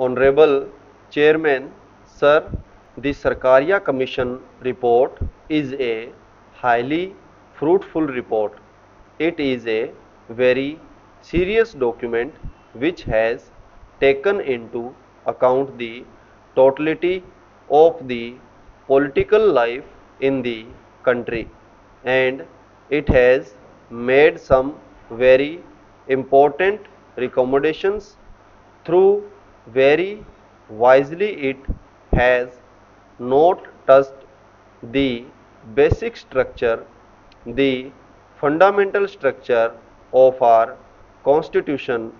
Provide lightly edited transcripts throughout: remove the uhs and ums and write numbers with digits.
Honorable Chairman, Sir, the Sarkaria Commission report is a highly fruitful report. It is a very serious document which has taken into account the totality of the political life in the country, and it has made some very important recommendations. Through very wisely it has not touched the basic structure, the fundamental structure of our constitution,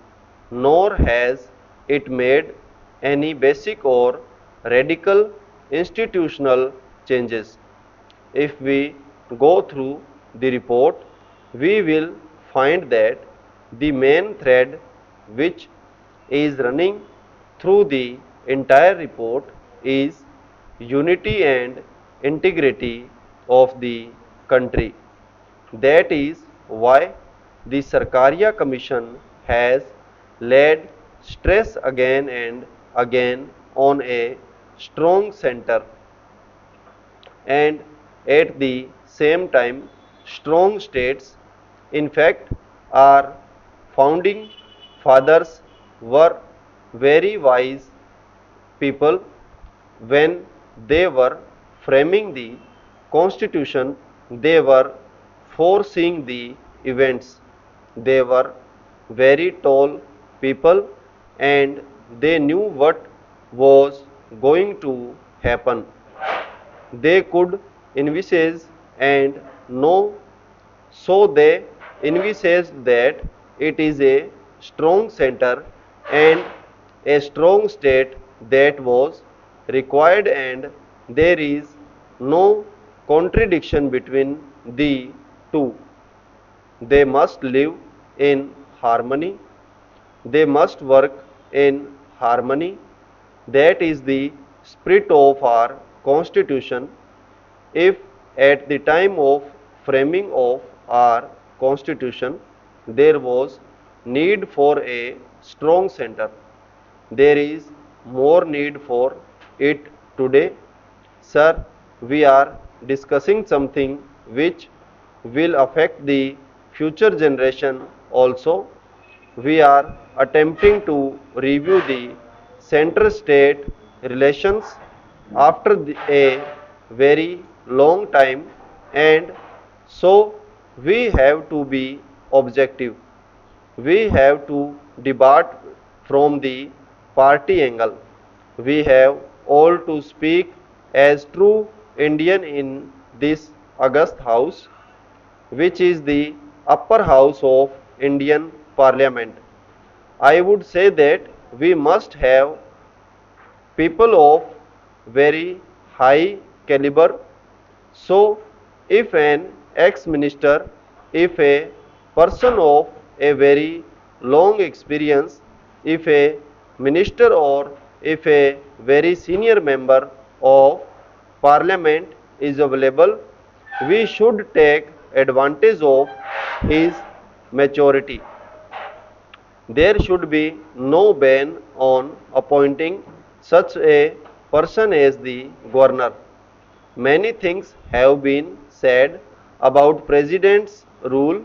nor has it made any basic or radical institutional changes. If we go through the report, we will find that the main thread which is running through the entire report is unity and integrity of the country. That is why the Sarkaria Commission has laid stress again and again on a strong center, and at the same time strong states. In fact, our founding fathers were very wise people when they were framing the constitution. They were foreseeing the events. They were very tall people and they knew what was going to happen. They could envisage and know, so they envisaged that it is a strong center and a strong state that was required, and there is no contradiction between the two. They must live in harmony, they must work in harmony. That is the spirit of our constitution. If at the time of framing of our constitution there was need for a strong center, there is more need for it today. Sir, we are discussing something which will affect the future generation also. We are attempting to review the center-state relations after a very long time, and so we have to be objective. We have to debate from the party angle. We have all to speak as true Indian in this august house, which is the upper house of Indian Parliament. I would say that we must have people of very high caliber. So, if an ex-minister, if a person of a very long experience, if a minister or if a very senior member of parliament is available, we should take advantage of his maturity. There should be no ban on appointing such a person as the governor. Many things have been said about president's rule.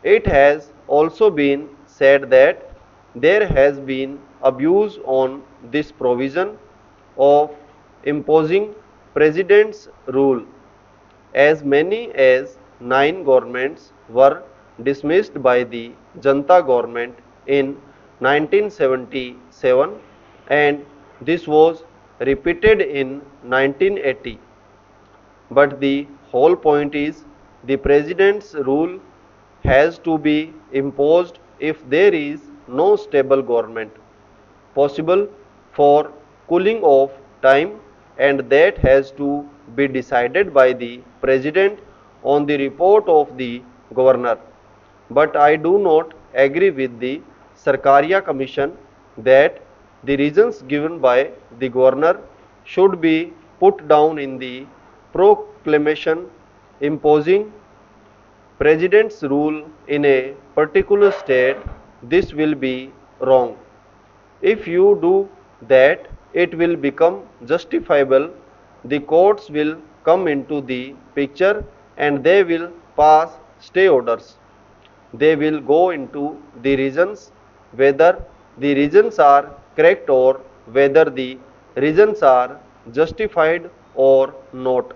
It has also been said that there has been abuse on this provision of imposing president's rule. As many as 9 governments were dismissed by the Janta government in 1977, and this was repeated in 1980. But the whole point is the president's rule has to be imposed if there is no stable government possible for cooling off time, and that has to be decided by the president on the report of the governor. But I do not agree with the Sarkaria Commission that the reasons given by the governor should be put down in the proclamation imposing president's rule in a particular state. This will be wrong. If you do that it will become justifiable, the courts will come into the picture and they will pass stay orders. They will go into the reasons, whether the reasons are correct or whether the reasons are justified or not.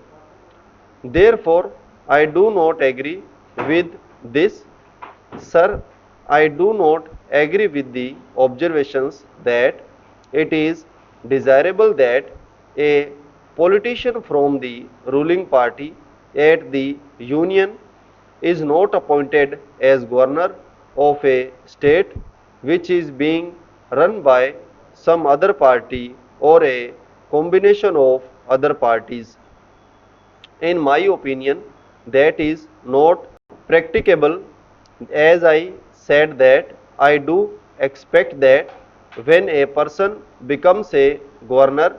Therefore, I do not agree with this. Sir, I do not agree with the observations that it is desirable that a politician from the ruling party at the union is not appointed as governor of a state which is being run by some other party or a combination of other parties. In my opinion, that is not practicable. As I said that I do expect that when a person becomes a governor,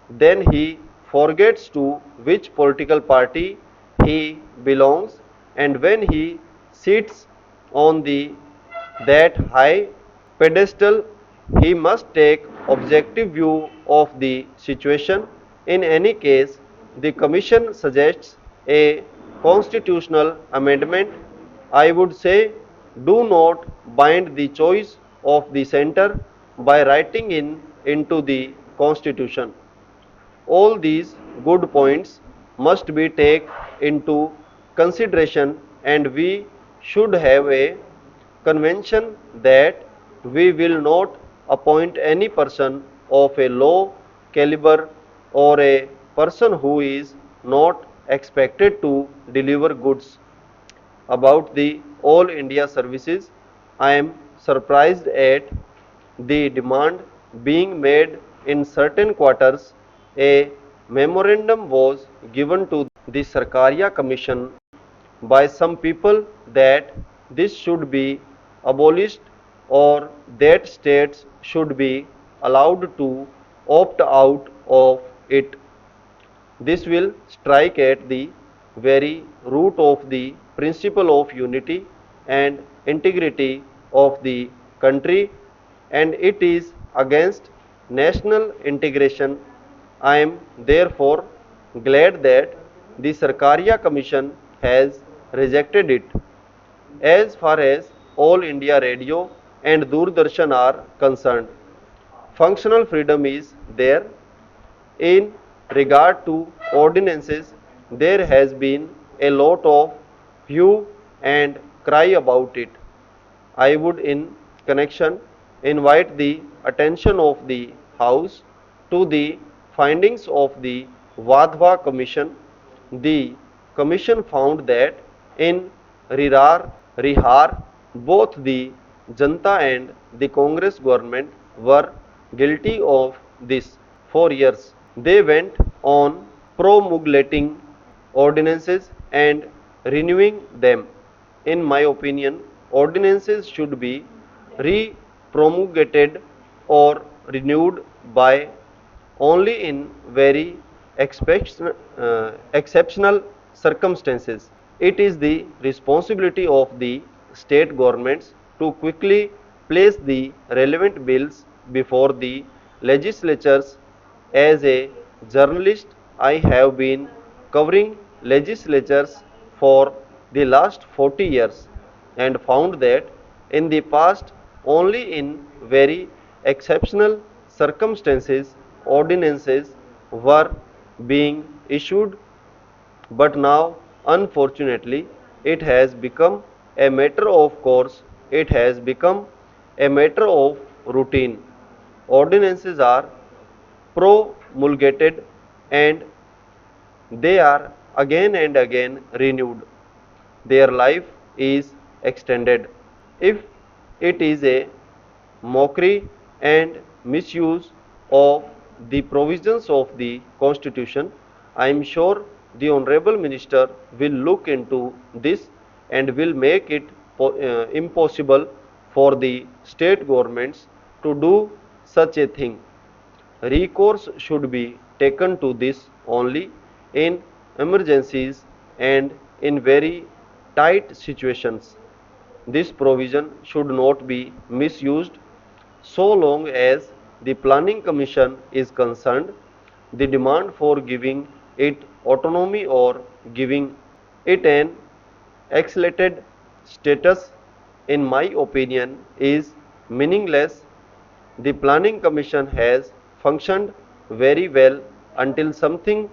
then he forgets to which political party he belongs, and when he sits on the that high pedestal, he must take objective view of the situation. In any case, the Commission suggests a constitutional amendment. I would say do not bind the choice of the centre by writing in into the Constitution. All these good points must be taken into consideration, and we should have a convention that we will not appoint any person of a low caliber or a person who is not expected to deliver goods. About the All India services, I am surprised at the demand being made in certain quarters. A memorandum was given to the Sarkaria Commission by some people that this should be abolished or that states should be allowed to opt out of it. This will strike at the very root of the principle of unity and integrity of the country, and it is against national integration. I am therefore glad that the Sarkaria Commission has rejected it. As far as All India Radio and Doordarshan are concerned, functional freedom is there. In regard to ordinances, there has been a lot of hue and cry about it. I would, in connection, invite the attention of the House to the findings of the Vadhva Commission. The Commission found that in Rihar, both the Janta and the Congress government were guilty of this for years. They went on promulgating ordinances and renewing them. In my opinion, ordinances should be re-promulgated or renewed by only in very exceptional circumstances. It is the responsibility of the state governments to quickly place the relevant bills before the legislatures. As a journalist, I have been covering legislatures for the last 40 years and found that in the past, only in very exceptional circumstances, ordinances were being issued, but now, unfortunately, it has become a matter of course, it has become a matter of routine. Ordinances are promulgated and they are again and again renewed. Their life is extended. If it is a mockery and misuse of the provisions of the Constitution, I am sure the Honorable Minister will look into this and will make it impossible for the state governments to do such a thing. Recourse should be taken to this only in emergencies and in very tight situations. This provision should not be misused so long as the Planning Commission is concerned, the demand for giving it autonomy or giving it an accelerated status, in my opinion, is meaningless. The Planning Commission has functioned very well until something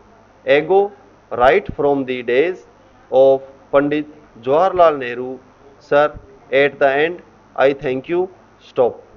ago, right from the days of Pandit Jawaharlal Nehru. Sir, at the end, I thank you. Stop.